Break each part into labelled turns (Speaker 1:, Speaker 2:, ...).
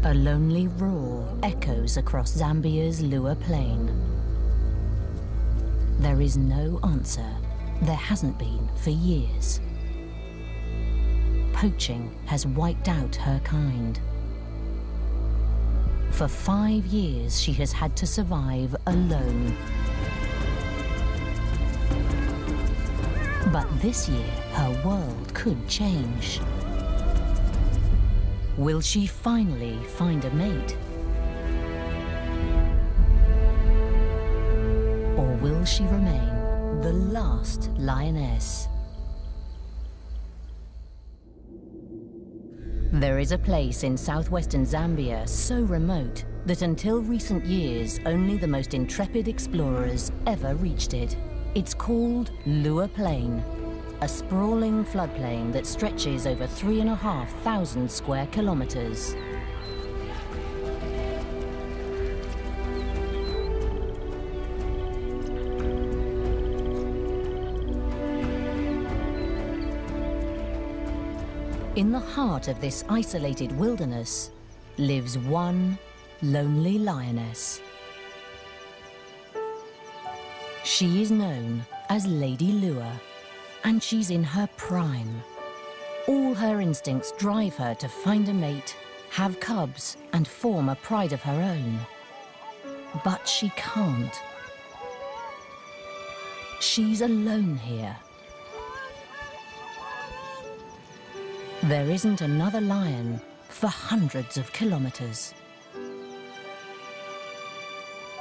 Speaker 1: A lonely roar echoes across Zambia's Lua Plain. There is no answer. There hasn't been for years. Poaching has wiped out her kind. For 5 years, she has had to survive alone. But this year, her world could change. Will she finally find a mate? Or will she remain the last lioness? There is a place in southwestern Zambia so remote that until recent years, only the most intrepid explorers ever reached it. It's called Lua Plain, a sprawling floodplain that stretches over 3,500 square kilometers. In the heart of this isolated wilderness lives one lonely lioness. She is known as Lady Lua, and she's in her prime. All her instincts drive her to find a mate, have cubs, and form a pride of her own. But she can't. She's alone here. There isn't another lion for hundreds of kilometers.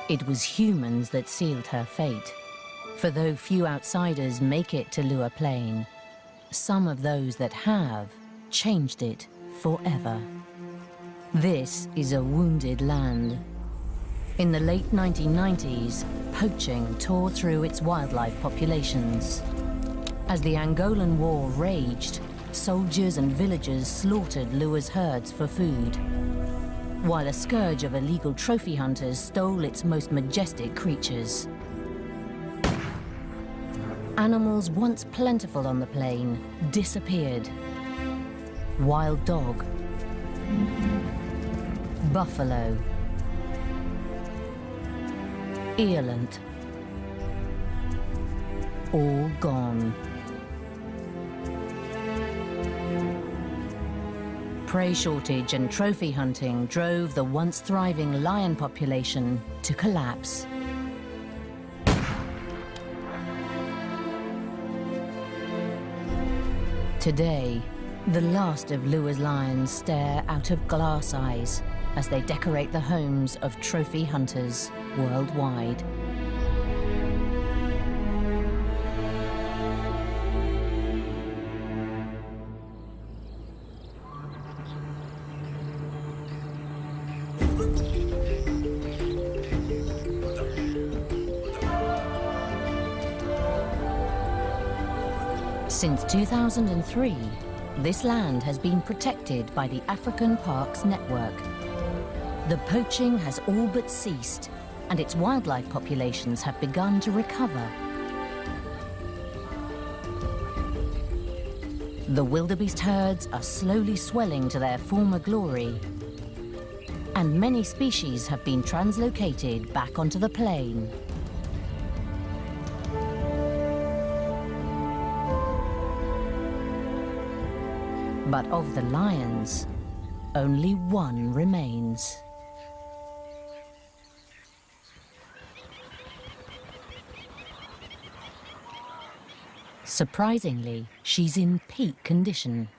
Speaker 1: It was humans that sealed her fate. For though few outsiders make it to Lua Plain, some of those that have changed it forever. This is a wounded land. In the late 1990s, poaching tore through its wildlife populations. As the Angolan War raged, soldiers and villagers slaughtered Lua's herds for food, while a scourge of illegal trophy hunters stole its most majestic creatures. Animals once plentiful on the plain disappeared. Wild dog, buffalo, eland, all gone. Prey shortage and trophy hunting drove the once thriving lion population to collapse. Today, the last of Lua's lions stare out of glass eyes as they decorate the homes of trophy hunters worldwide. Since 2003, this land has been protected by the African Parks Network. The poaching has all but ceased, and its wildlife populations have begun to recover. The wildebeest herds are slowly swelling to their former glory, and many species have been translocated back onto the plain. But of the lions, only one remains. Surprisingly, she's in peak condition.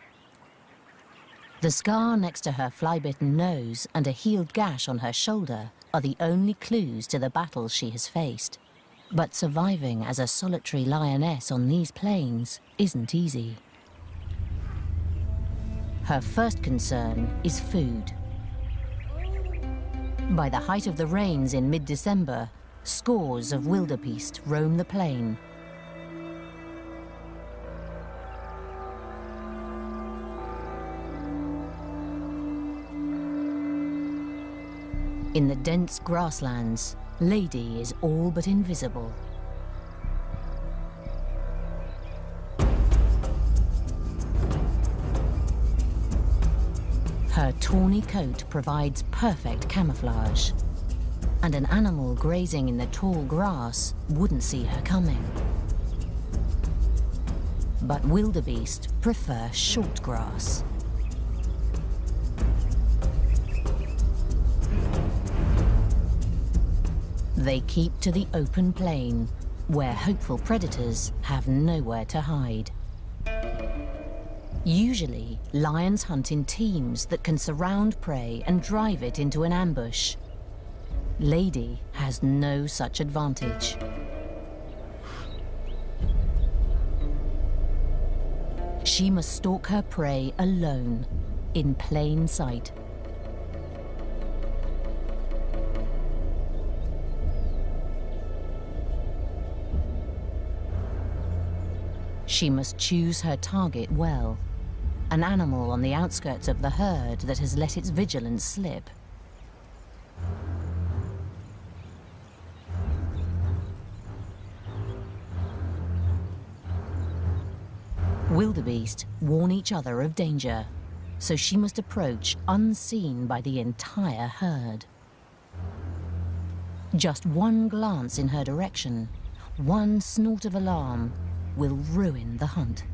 Speaker 1: The scar next to her fly-bitten nose and a healed gash on her shoulder are the only clues to the battles she has faced. But surviving as a solitary lioness on these plains isn't easy. Her first concern is food. By the height of the rains in mid-December, scores of wildebeest roam the plain. In the dense grasslands, Lady is all but invisible. Her tawny coat provides perfect camouflage, and an animal grazing in the tall grass wouldn't see her coming. But wildebeest prefer short grass. They keep to the open plain, where hopeful predators have nowhere to hide. Usually, lions hunt in teams that can surround prey and drive it into an ambush. Lady has no such advantage. She must stalk her prey alone, in plain sight. She must choose her target well, an animal on the outskirts of the herd that has let its vigilance slip. Wildebeest warn each other of danger, so she must approach unseen by the entire herd. Just one glance in her direction, one snort of alarm, will ruin the hunt.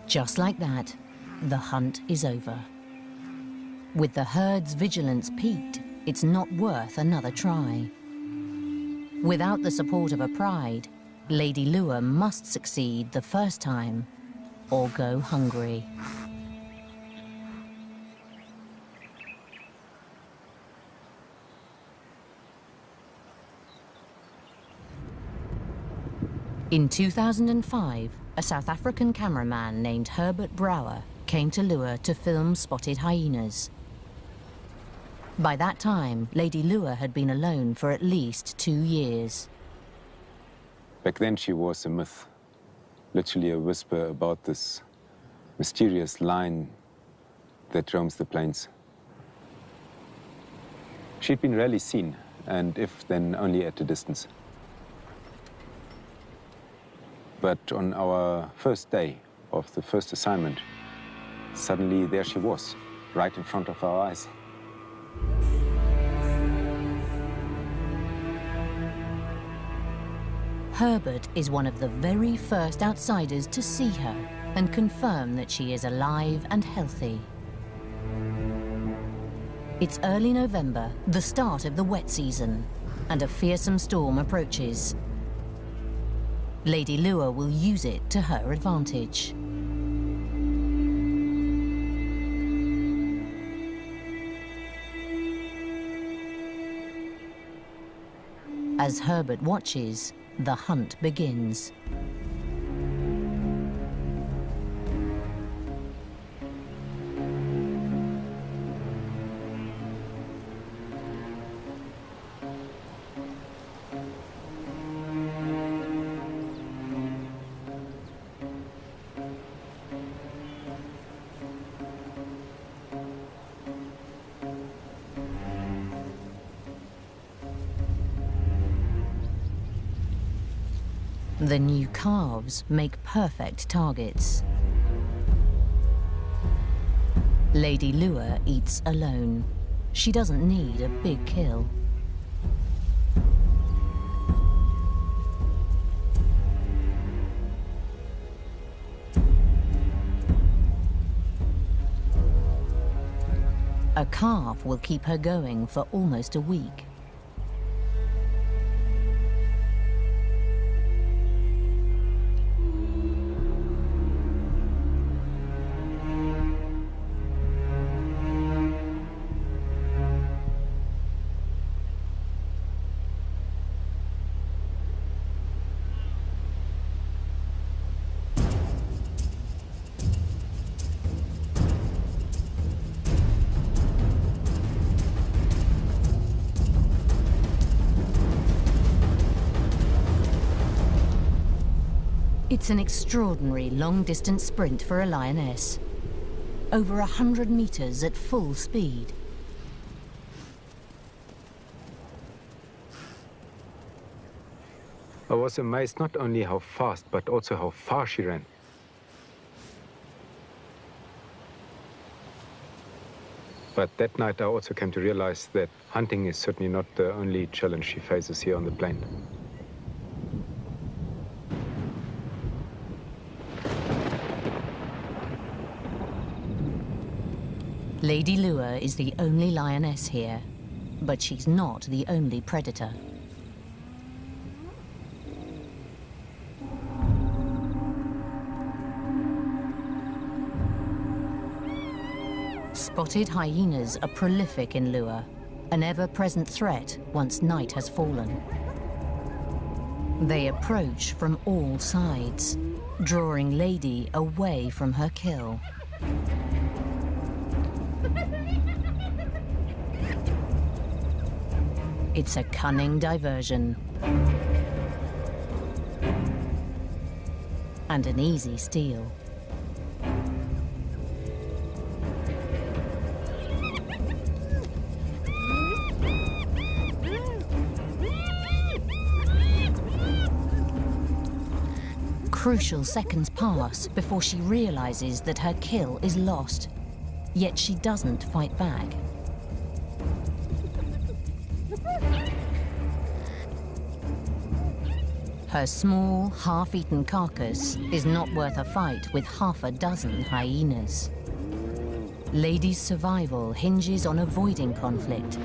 Speaker 1: Just like that, the hunt is over. With the herd's vigilance peaked, it's not worth another try. Without the support of a pride, Lady Lure must succeed the first time or go hungry. In 2005, a South African cameraman named Herbert Brouwer came to Lure to film spotted hyenas. By that time, Lady Lure had been alone for at least 2 years.
Speaker 2: Back then she was a myth, literally a whisper about this mysterious lion that roams the plains. She'd been rarely seen, and if then only at a distance. But on our first day of the first assignment, suddenly there she was, right in front of our eyes.
Speaker 1: Herbert is one of the very first outsiders to see her and confirm that she is alive and healthy. It's early November, the start of the wet season, and a fearsome storm approaches. Lady Lure will use it to her advantage. As Herbert watches, the hunt begins. The new calves make perfect targets. Lady Lure eats alone. She doesn't need a big kill. A calf will keep her going for almost a week. It's an extraordinary long-distance sprint for a lioness. Over 100 meters at full speed.
Speaker 2: I was amazed not only how fast, but also how far she ran. But that night I also came to realize that hunting is certainly not the only challenge she faces here on the plain.
Speaker 1: Lady Lua is the only lioness here, but she's not the only predator. Spotted hyenas are prolific in Lua, an ever-present threat once night has fallen. They approach from all sides, drawing Lady away from her kill. It's a cunning diversion. And an easy steal. Crucial seconds pass before she realizes that her kill is lost. Yet she doesn't fight back. Her small, half-eaten carcass is not worth a fight with half a dozen hyenas. Lady's survival hinges on avoiding conflict,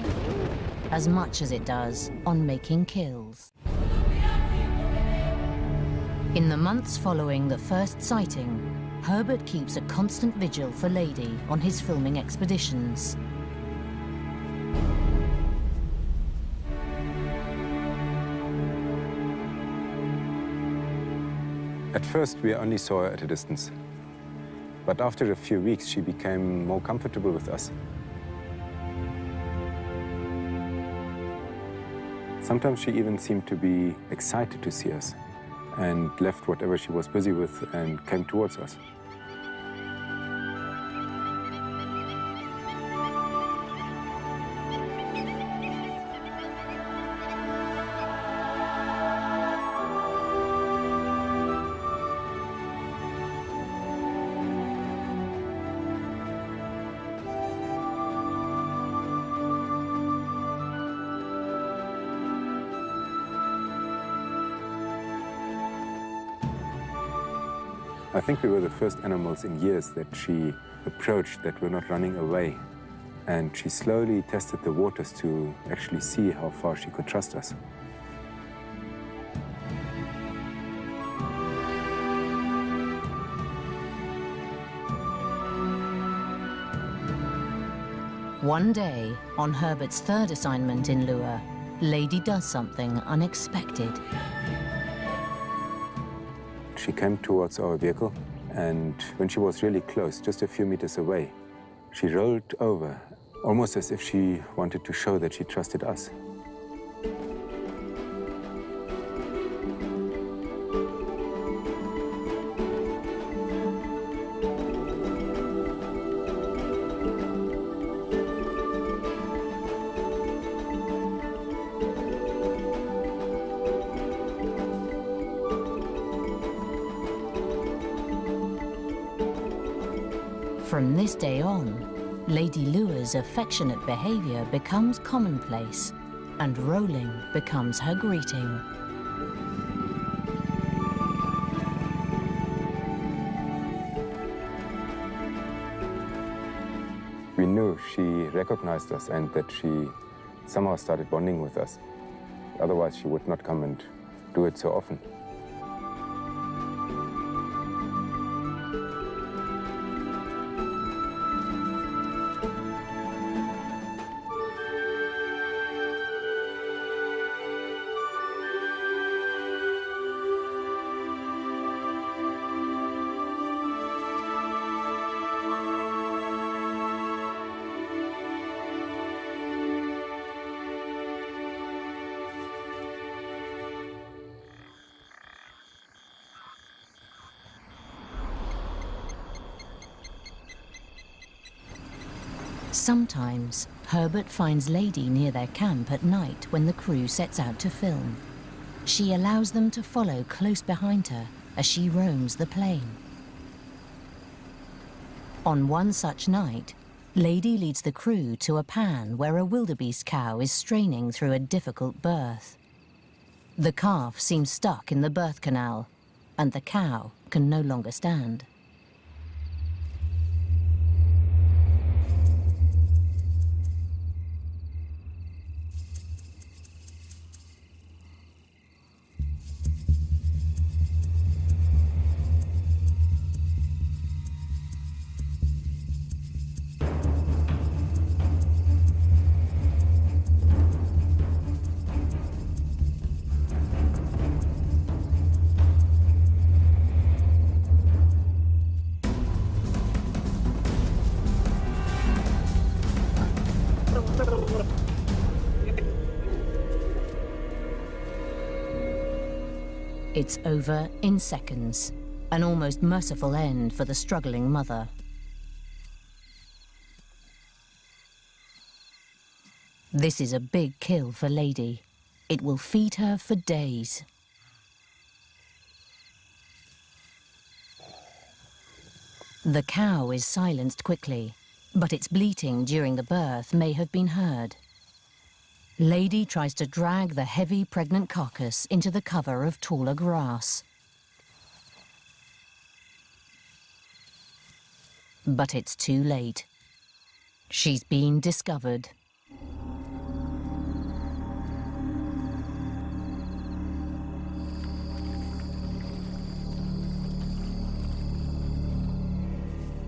Speaker 1: as much as it does on making kills. In the months following the first sighting, Herbert keeps a constant vigil for Lady on his filming expeditions.
Speaker 2: At first, we only saw her at a distance. But after a few weeks, she became more comfortable with us. Sometimes she even seemed to be excited to see us and left whatever she was busy with and came towards us. I think we were the first animals in years that she approached that were not running away. And she slowly tested the waters to actually see how far she could trust us.
Speaker 1: One day, on Herbert's third assignment in Lua, Lady does something unexpected.
Speaker 2: She came towards our vehicle, and when she was really close, just a few meters away, she rolled over, almost as if she wanted to show that she trusted us.
Speaker 1: From this day on, Lady Lua's affectionate behavior becomes commonplace, and rolling becomes her greeting.
Speaker 2: We knew she recognized us and that she somehow started bonding with us. Otherwise, she would not come and do it so often.
Speaker 1: Sometimes, Herbert finds Lady near their camp at night when the crew sets out to film. She allows them to follow close behind her as she roams the plain. On one such night, Lady leads the crew to a pan where a wildebeest cow is straining through a difficult birth. The calf seems stuck in the birth canal, and the cow can no longer stand. It's over in seconds, an almost merciful end for the struggling mother. This is a big kill for Lady. It will feed her for days. The cow is silenced quickly, but its bleating during the birth may have been heard. Lady tries to drag the heavy pregnant carcass into the cover of taller grass. But it's too late. She's been discovered.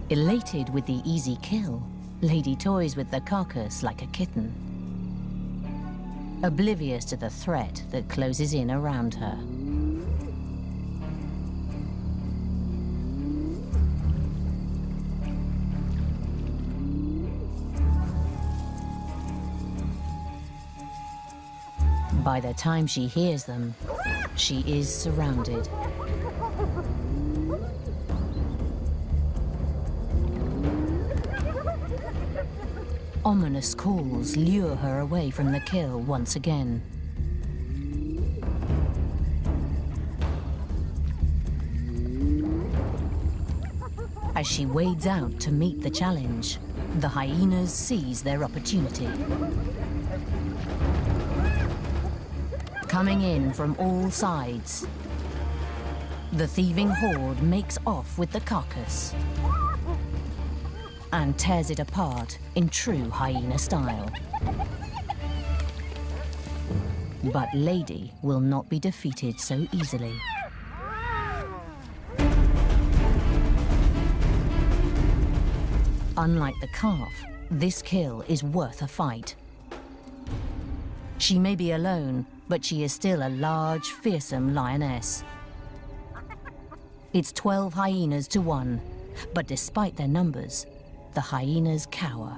Speaker 1: Elated with the easy kill, Lady toys with the carcass like a kitten, oblivious to the threat that closes in around her. By the time she hears them, she is surrounded. Ominous calls lure her away from the kill once again. As she wades out to meet the challenge, the hyenas seize their opportunity. Coming in from all sides, the thieving horde makes off with the carcass and tears it apart in true hyena style. But Lady will not be defeated so easily. Unlike the calf, this kill is worth a fight. She may be alone, but she is still a large, fearsome lioness. It's 12 hyenas to 1, but despite their numbers, the hyenas cower.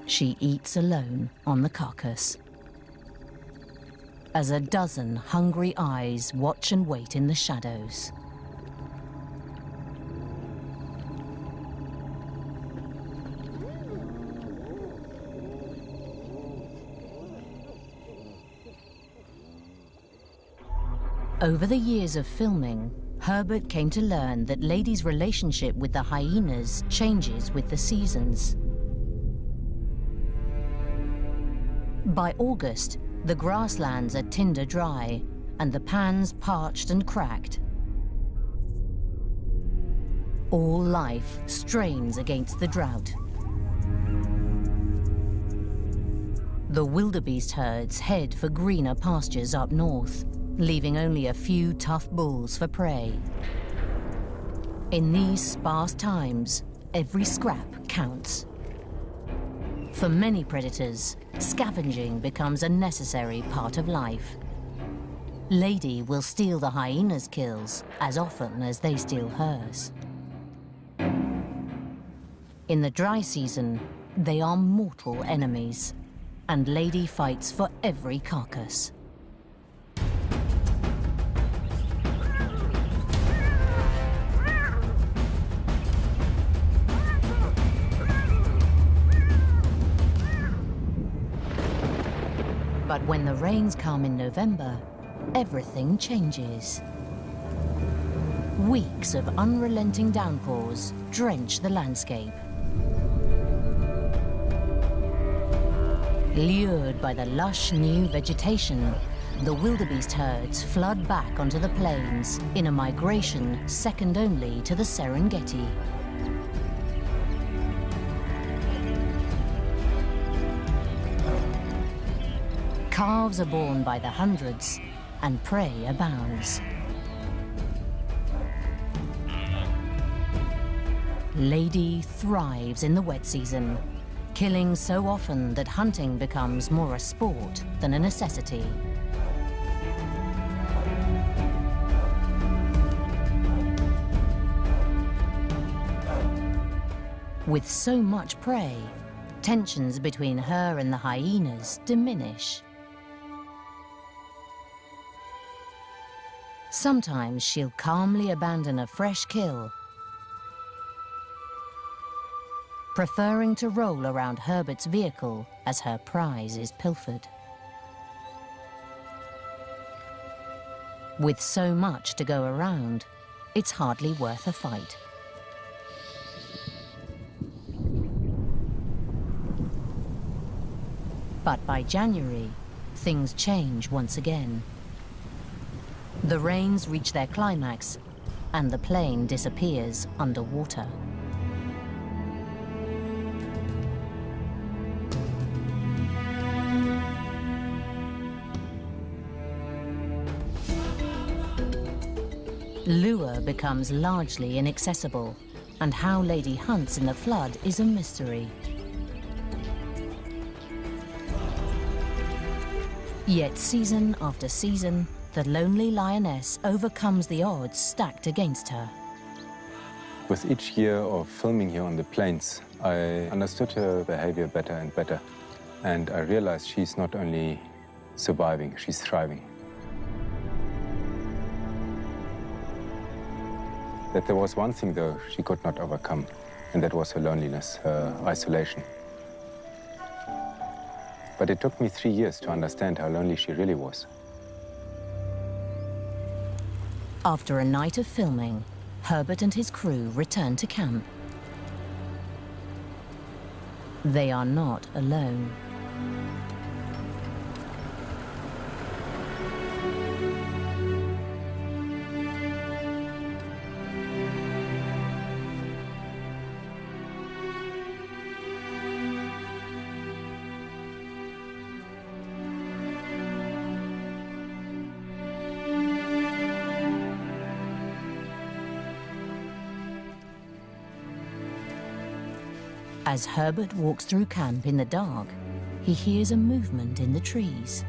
Speaker 1: She eats alone on the carcass, as a dozen hungry eyes watch and wait in the shadows. Over the years of filming, Herbert came to learn that Lady's relationship with the hyenas changes with the seasons. By August, the grasslands are tinder dry and the pans parched and cracked. All life strains against the drought. The wildebeest herds head for greener pastures up north, leaving only a few tough bulls for prey. In these sparse times, every scrap counts. For many predators, scavenging becomes a necessary part of life. Lady will steal the hyena's kills as often as they steal hers. In the dry season, they are mortal enemies, and Lady fights for every carcass. rains come in November, everything changes. Weeks of unrelenting downpours drench the landscape. Lured by the lush new vegetation, the wildebeest herds flood back onto the plains in a migration second only to the Serengeti. Calves are born by the hundreds, and prey abounds. Lady thrives in the wet season, killing so often that hunting becomes more a sport than a necessity. With so much prey, tensions between her and the hyenas diminish. Sometimes she'll calmly abandon a fresh kill, preferring to roll around Herbert's vehicle as her prize is pilfered. With so much to go around, it's hardly worth a fight. But by January, things change once again. The rains reach their climax, and the plain disappears underwater. Lure becomes largely inaccessible, and how Lady hunts in the flood is a mystery. Yet season after season, the lonely lioness overcomes the odds stacked against her.
Speaker 2: With each year of filming here on the plains, I understood her behavior better and better. And I realized she's not only surviving, she's thriving. That there was one thing, though, she could not overcome, and that was her loneliness, her isolation. But it took me 3 years to understand how lonely she really was.
Speaker 1: After a night of filming, Herbert and his crew return to camp. They are not alone. As Herbert walks through camp in the dark, he hears a movement in the trees.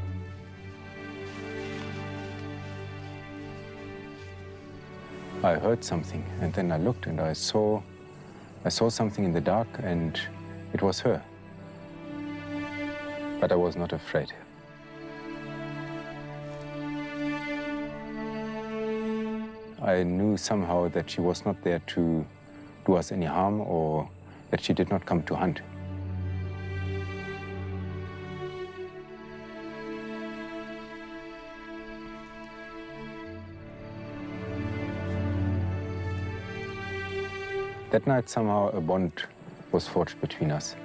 Speaker 2: I heard something, and then I looked and I saw something in the dark, and it was her. But I was not afraid. I knew somehow that she was not there to do us any harm, or that she did not come to hunt. That night, somehow, a bond was forged between us.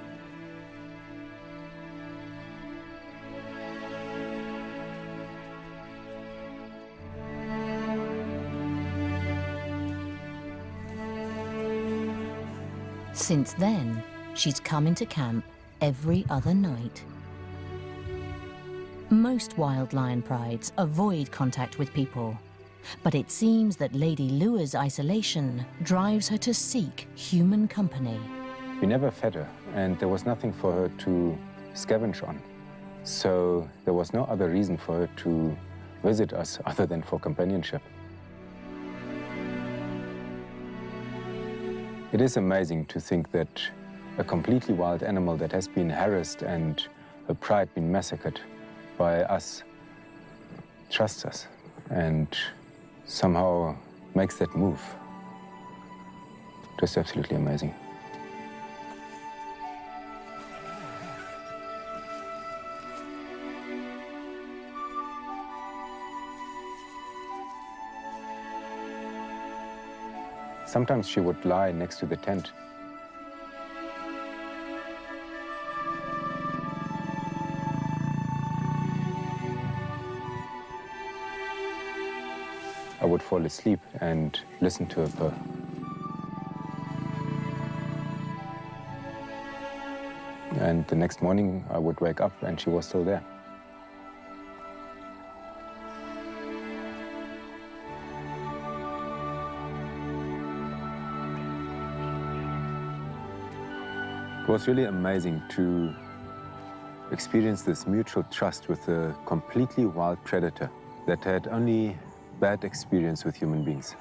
Speaker 1: Since then, she's come into camp every other night. Most wild lion prides avoid contact with people, but it seems that Lady Lure's isolation drives her to seek human company.
Speaker 2: We never fed her, and there was nothing for her to scavenge on. So there was no other reason for her to visit us other than for companionship. It is amazing to think that a completely wild animal that has been harassed and her pride been massacred by us trusts us and somehow makes that move. Just absolutely amazing. Sometimes she would lie next to the tent. I would fall asleep and listen to her purr. And the next morning, I would wake up and she was still there. It was really amazing to experience this mutual trust with a completely wild predator that had only bad experience with human beings.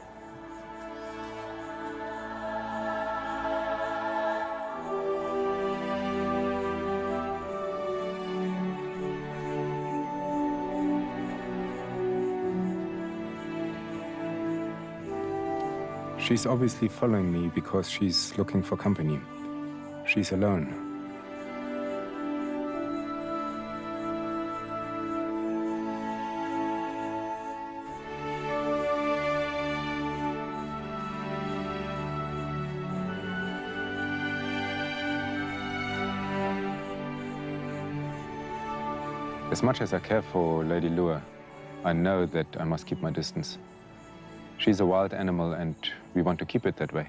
Speaker 2: She's obviously following me because she's looking for company. She's alone. As much as I care for Lady Lua, I know that I must keep my distance. She's a wild animal and we want to keep it that way.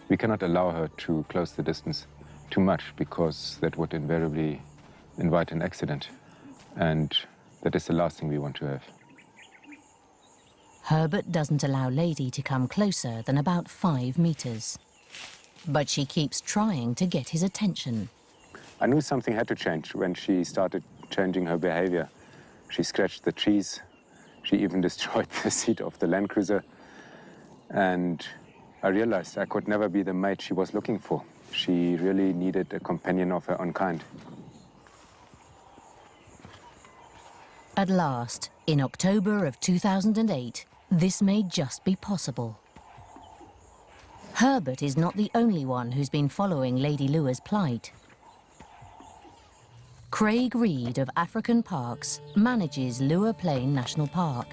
Speaker 2: We cannot allow her to close the distance too much because that would invariably invite an accident. And that is the last thing we want to have.
Speaker 1: Herbert doesn't allow Lady to come closer than about 5 meters. But she keeps trying to get his attention.
Speaker 2: I knew something had to change when she started changing her behavior. She scratched the trees. She even destroyed the seat of the Land Cruiser. And I realized I could never be the mate she was looking for. She really needed a companion of her own kind.
Speaker 1: At last, in October of 2008, this may just be possible. Herbert is not the only one who's been following Lady Lua's plight. Craig Reed of African Parks manages Lua Plain National Park,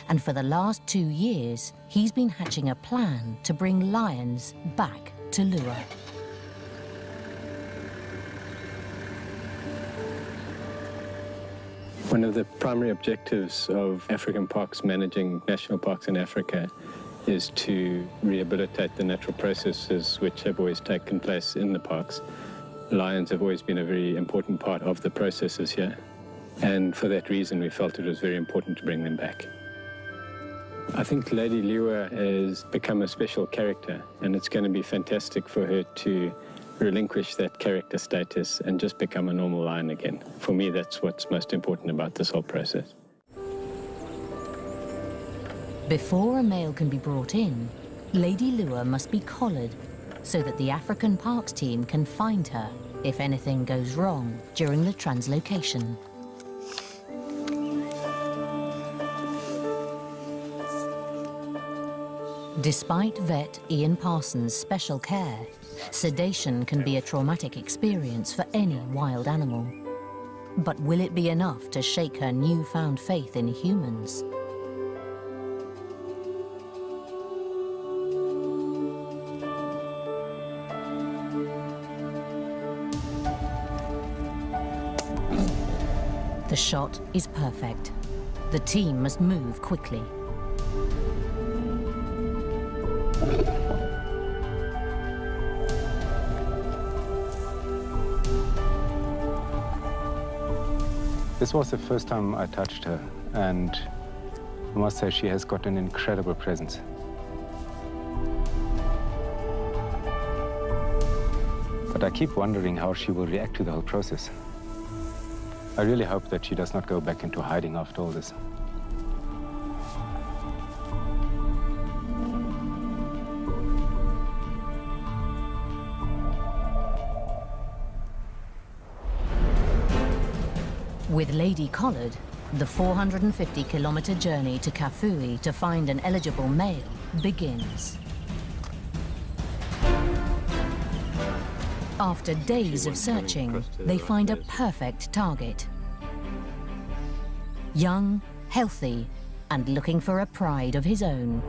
Speaker 1: and for the last 2 years, he's been hatching a plan to bring lions back to Lua.
Speaker 3: One of the primary objectives of African Parks managing national parks in Africa is to rehabilitate the natural processes which have always taken place in the parks. Lions have always been a very important part of the processes here, and for that reason we felt it was very important to bring them back. I think Lady Lua has become a special character, and it's going to be fantastic for her to relinquish that character status and just become a normal lion again. For me, that's what's most important about this whole process.
Speaker 1: Before a male can be brought in, Lady Lua must be collared so that the African Parks team can find her if anything goes wrong during the translocation. Despite vet Ian Parsons' special care, sedation can be a traumatic experience for any wild animal. But will it be enough to shake her newfound faith in humans? The shot is perfect. The team must move quickly.
Speaker 2: This was the first time I touched her, and I must say she has got an incredible presence. But I keep wondering how she will react to the whole process. I really hope that she does not go back into hiding after all this.
Speaker 1: With Lady collared, the 450-kilometer journey to Kafui to find an eligible male begins. After days of searching, they find a perfect target. Young, healthy, and looking for a pride of his own.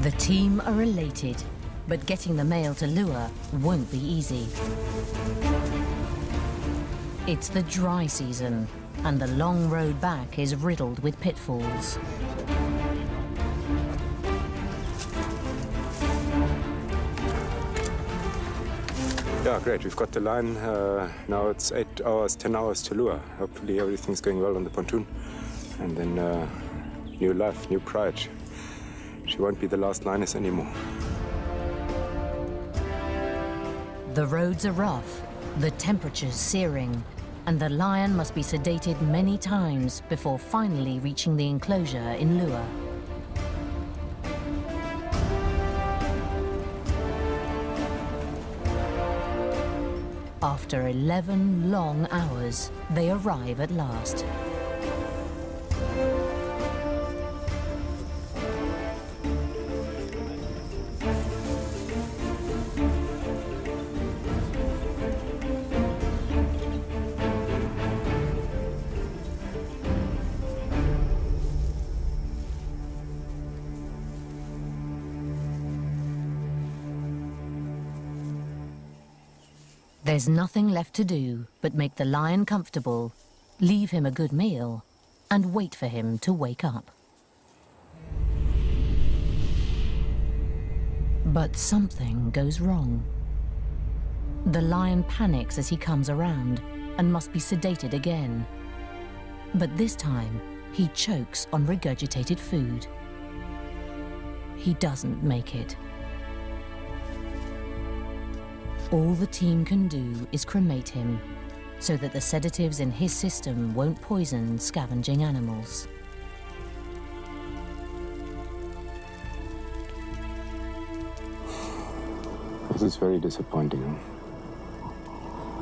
Speaker 1: The team are elated, but getting the male to lure won't be easy. It's the dry season, and the long road back is riddled with pitfalls.
Speaker 2: Yeah, great. We've got the line. Now it's 8 hours, 10 hours to lure. Hopefully everything's going well on the pontoon. And then new life, new pride. She won't be the last lioness anymore.
Speaker 1: The roads are rough, the temperature's searing, and the lion must be sedated many times before finally reaching the enclosure in Lure. After 11 long hours, they arrive at last. There's nothing left to do but make the lion comfortable, leave him a good meal, and wait for him to wake up. But something goes wrong. The lion panics as he comes around and must be sedated again. But this time, he chokes on regurgitated food. He doesn't make it. All the team can do is cremate him, so that the sedatives in his system won't poison scavenging animals.
Speaker 2: This is very disappointing.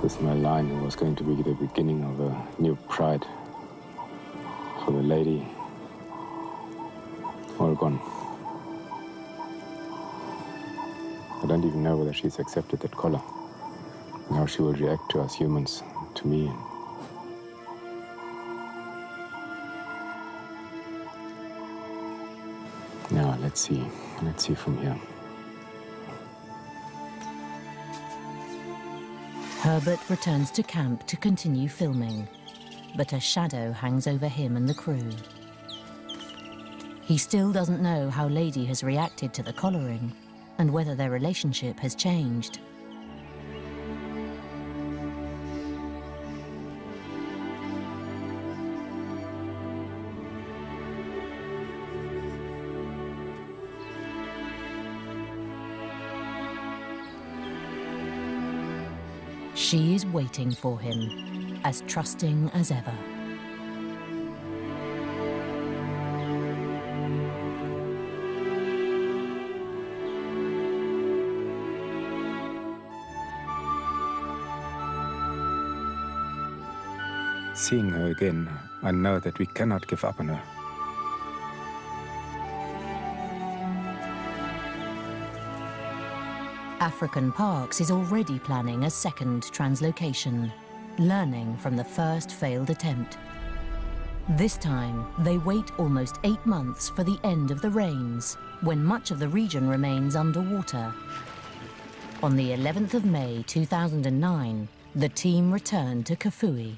Speaker 2: This is my line. It was going to be the beginning of a new pride for the lady. All gone. I don't even know whether she's accepted that collar. How she will react to us humans, to me. Now, let's see. Let's see from here.
Speaker 1: Herbert returns to camp to continue filming, but a shadow hangs over him and the crew. He still doesn't know how Lady has reacted to the collaring, and whether their relationship has changed. She is waiting for him, as trusting as ever.
Speaker 2: Seeing her again, I know that we cannot give up on her.
Speaker 1: African Parks is already planning a second translocation, learning from the first failed attempt. This time, they wait almost 8 months for the end of the rains, when much of the region remains underwater. On the 11th of May 2009, the team returned to Kafue.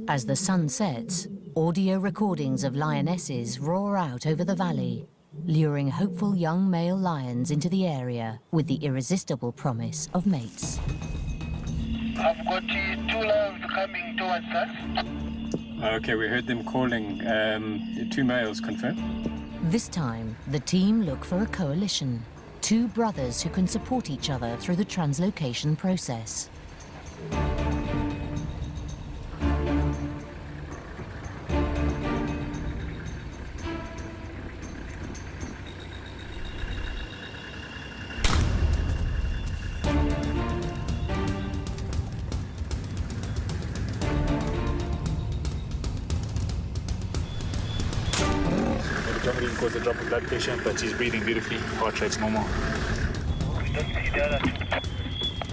Speaker 1: As the sun sets, audio recordings of lionesses roar out over the valley, luring hopeful young male lions into the area with the irresistible promise of mates.
Speaker 4: I've got 2 lions coming towards us.
Speaker 3: Okay, we heard them calling. 2 males, confirmed.
Speaker 1: This time, the team look for a coalition, 2 brothers who can support each other through the translocation process.
Speaker 5: Adrenaline caused a drop in blood pressure, but he's breathing beautifully. Heart rate's normal.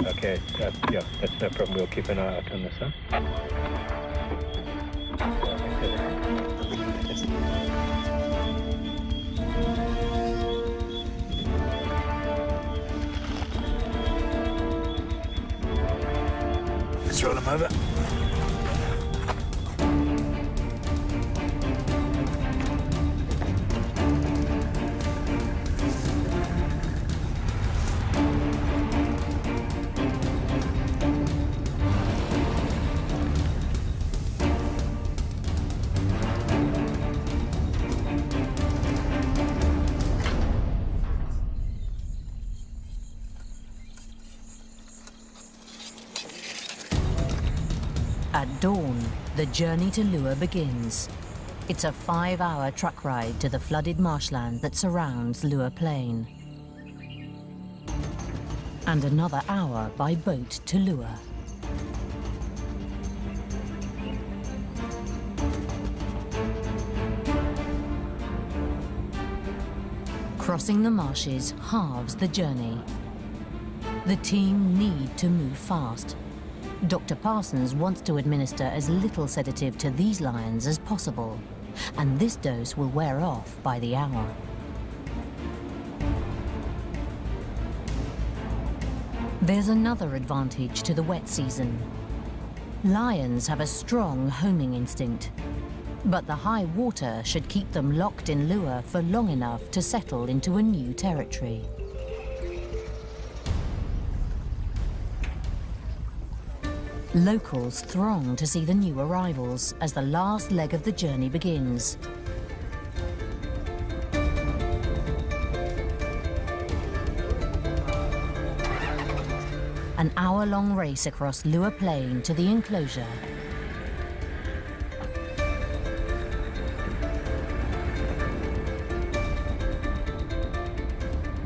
Speaker 3: Okay, yeah, that's no problem. We'll keep an eye out on this, huh?
Speaker 5: them over.
Speaker 1: At dawn, the journey to Lua begins. It's a 5-hour truck ride to the flooded marshland that surrounds Lua Plain. And another hour by boat to Lua. Crossing the marshes halves the journey. The team need to move fast. Dr. Parsons wants to administer as little sedative to these lions as possible, and this dose will wear off by the hour. There's another advantage to the wet season. Lions have a strong homing instinct, but the high water should keep them locked in Lua for long enough to settle into a new territory. Locals throng to see the new arrivals as the last leg of the journey begins. An hour-long race across Lua Plain to the enclosure.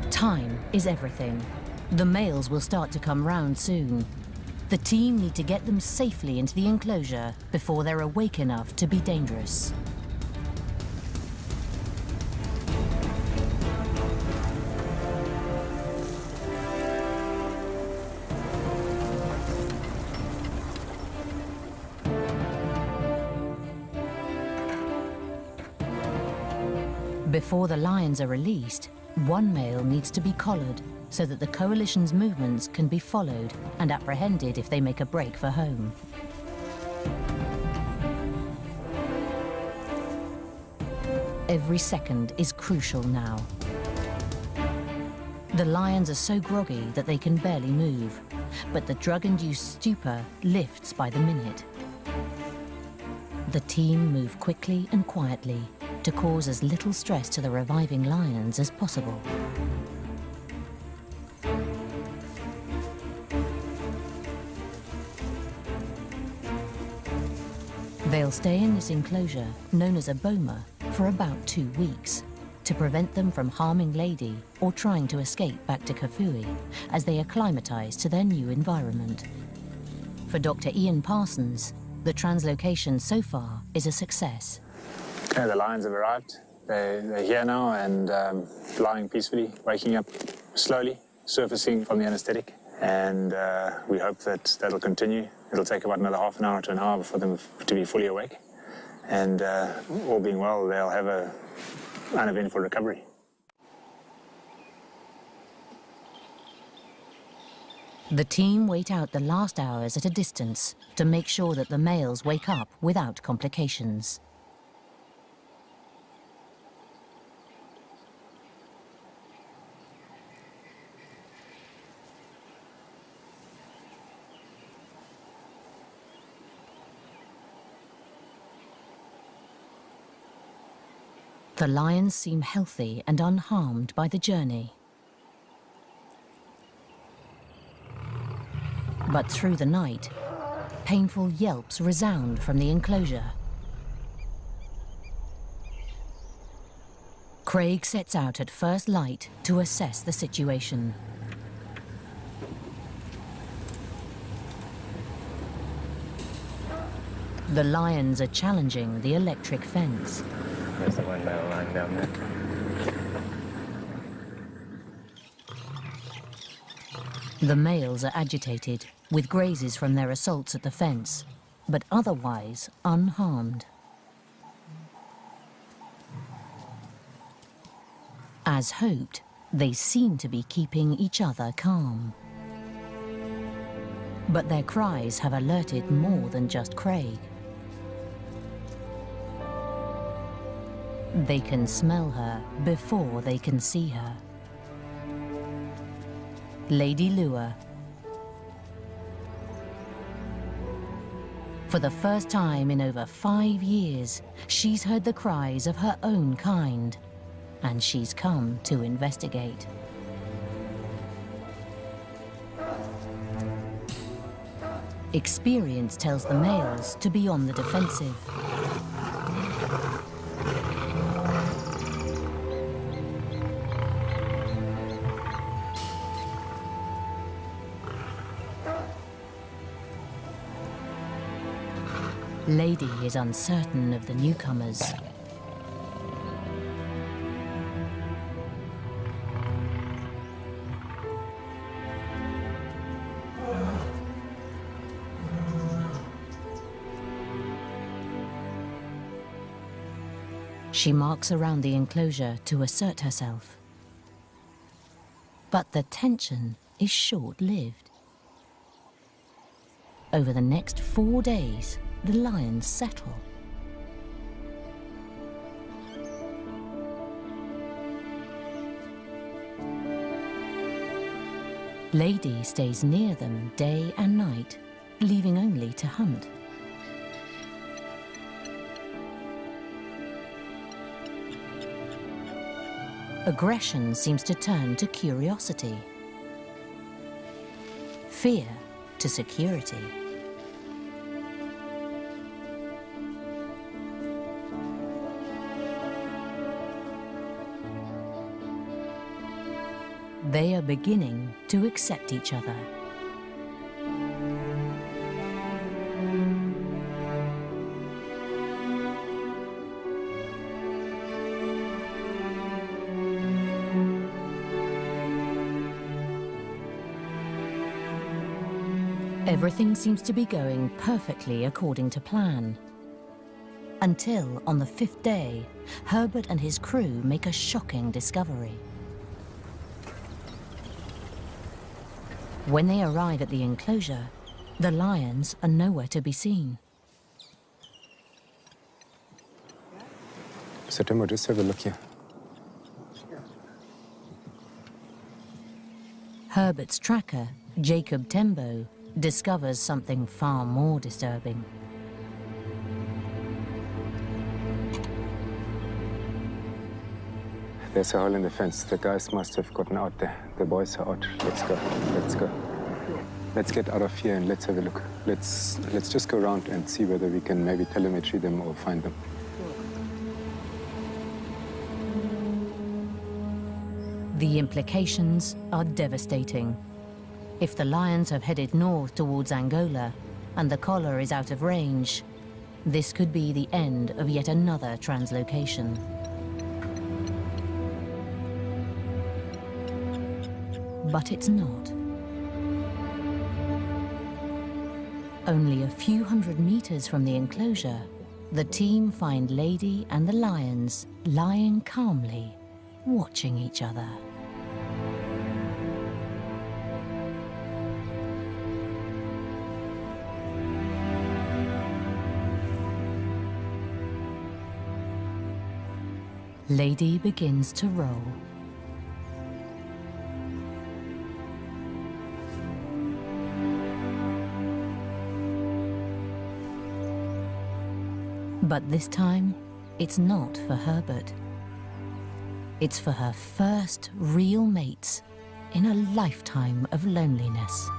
Speaker 1: Time is everything. The males will start to come round soon. The team need to get them safely into the enclosure before they're awake enough to be dangerous. Before the lions are released, one male needs to be collared so that the coalition's movements can be followed and apprehended if they make a break for home. Every second is crucial now. The lions are so groggy that they can barely move, but the drug-induced stupor lifts by the minute. The team move quickly and quietly to cause as little stress to the reviving lions as possible. They'll stay in this enclosure, known as a boma, for about 2 weeks, to prevent them from harming Lady or trying to escape back to Kafui as they acclimatise to their new environment. For Dr. Ian Parsons, the translocation so far is a success.
Speaker 6: Okay, the lions have arrived. They're here now and lying peacefully, waking up slowly, surfacing from the anesthetic. And we hope that that'll continue. It'll take about another half an hour to an hour for them to be fully awake. And all being well, they'll have an uneventful recovery.
Speaker 1: The team wait out the last hours at a distance to make sure that the males wake up without complications. The lions seem healthy and unharmed by the journey. But through the night, painful yelps resound from the enclosure. Craig sets out at first light to assess the situation. The lions are challenging the electric fence.
Speaker 6: There's the one male lying down there.
Speaker 1: The males are agitated, with grazes from their assaults at the fence, but otherwise unharmed. As hoped, they seem to be keeping each other calm. But their cries have alerted more than just Craig. They can smell her before they can see her. Lady Lua. For the first time in over 5 years, she's heard the cries of her own kind, and she's come to investigate. Experience tells the males to be on the defensive. Lady is uncertain of the newcomers. She marks around the enclosure to assert herself. But the tension is short-lived. Over the next 4 days, the lions settle. Lady stays near them day and night, leaving only to hunt. Aggression seems to turn to curiosity. Fear to security. They are beginning to accept each other. Everything seems to be going perfectly according to plan. Until, on the 5th day, Herbert and his crew make a shocking discovery. When they arrive at the enclosure, the lions are nowhere to be seen.
Speaker 2: September, just have a look here.
Speaker 1: Herbert's tracker, Jacob Tembo, discovers something far more disturbing.
Speaker 2: There's a hole in the fence. The guys must have gotten out there. The boys are out. Let's go. Let's go. Let's get out of here and let's have a look. Let's just go around and see whether we can maybe telemetry them or find them.
Speaker 1: The implications are devastating. If the lions have headed north towards Angola and the collar is out of range, this could be the end of yet another translocation. But it's not. Only a few hundred meters from the enclosure, the team find Lady and the lions lying calmly, watching each other. Lady begins to roll. But this time, it's not for Herbert. It's for her first real mates in a lifetime of loneliness.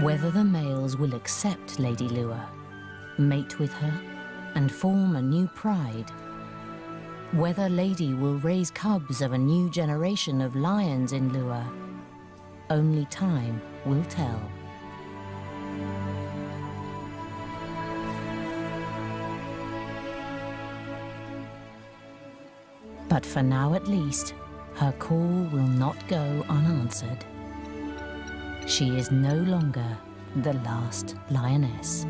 Speaker 1: Whether the males will accept Lady Lua, mate with her, and form a new pride, whether Lady will raise cubs of a new generation of lions in Lua, only time will tell. But for now at least, her call will not go unanswered. She is no longer the last lioness.